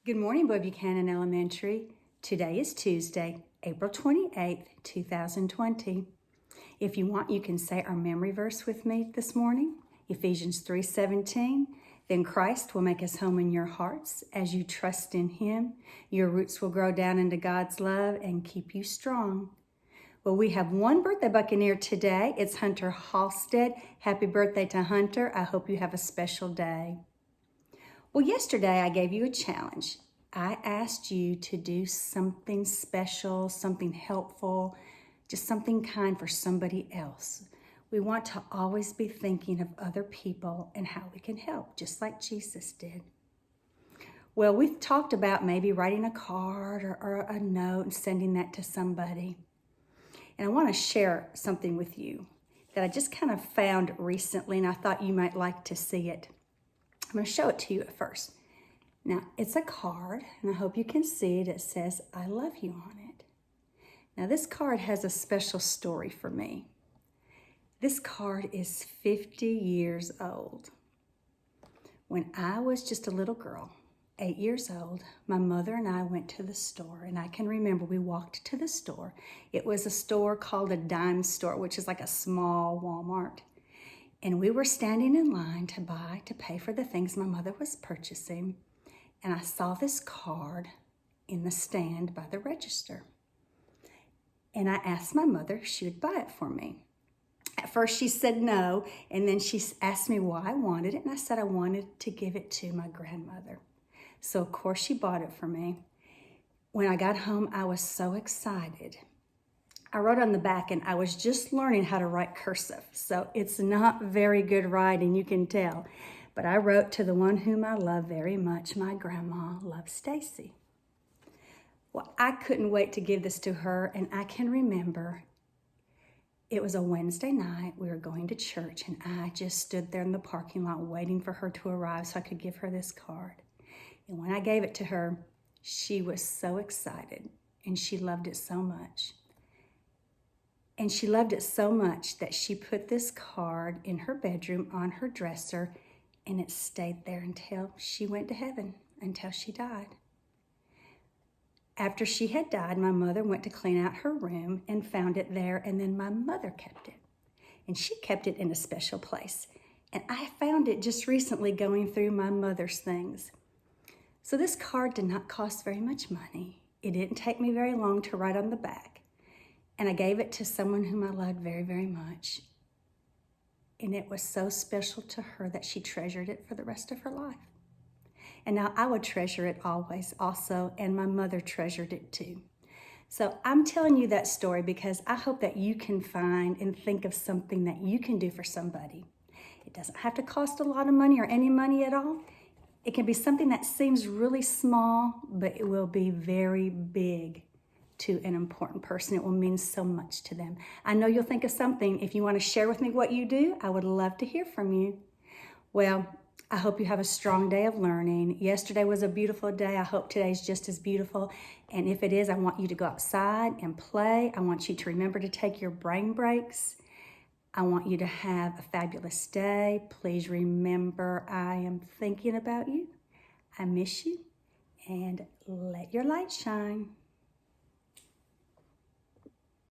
Good morning, Boy Buchanan Elementary. Today is Tuesday, April 28th, 2020. If you want, you can say our memory verse with me this morning, Ephesians 3:17. Then Christ will make his home in your hearts. As you trust in him, your roots will grow down into God's love and keep you strong. Well, we have one birthday Buccaneer today. It's Hunter Halstead. Happy birthday to Hunter. I hope you have a special day. Well, yesterday I gave you a challenge. I asked you to do something special, something helpful, just something kind for somebody else. We want to always be thinking of other people and how we can help, just like Jesus did. Well, we've talked about maybe writing a card or a note and sending that to somebody. And I want to share something with you that I just kind of found recently, and I thought you might like to see it. I'm going to show it to you at first. Now, it's a card, and I hope you can see it. It says, I love you on it. Now, this card has a special story for me. This card is 50 years old. When I was just a little girl, 8 years old, my mother and I went to the store, and I can remember we walked to the store. It was a store called a dime store, which is like a small Walmart. And we were standing in line to pay for the things my mother was purchasing. And I saw this card in the stand by the register. And I asked my mother if she would buy it for me. At first she said no, and then she asked me why I wanted it, and I said I wanted to give it to my grandmother. So of course she bought it for me. When I got home, I was so excited. I wrote on the back, and I was just learning how to write cursive, so it's not very good writing, you can tell. But I wrote, to the one whom I love very much, my grandma loves Stacy. Well, I couldn't wait to give this to her, and I can remember it was a Wednesday night. We were going to church, and I just stood there in the parking lot waiting for her to arrive so I could give her this card. And when I gave it to her, she was so excited, and she loved it so much. And she loved it so much that she put this card in her bedroom on her dresser, and it stayed there until she went to heaven, until she died. After she had died, my mother went to clean out her room and found it there, and then my mother kept it. And she kept it in a special place. And I found it just recently going through my mother's things. So this card did not cost very much money. It didn't take me very long to write on the back. And I gave it to someone whom I loved very, very much. And it was so special to her that she treasured it for the rest of her life. And now I would treasure it always also, and my mother treasured it too. So I'm telling you that story because I hope that you can find and think of something that you can do for somebody. It doesn't have to cost a lot of money or any money at all. It can be something that seems really small, but it will be very big to an important person. It will mean so much to them. I know you'll think of something. If you want to share with me what you do, I would love to hear from you. Well, I hope you have a strong day of learning. Yesterday was a beautiful day. I hope today's just as beautiful. And if it is, I want you to go outside and play. I want you to remember to take your brain breaks. I want you to have a fabulous day. Please remember, I am thinking about you. I miss you. And let your light shine.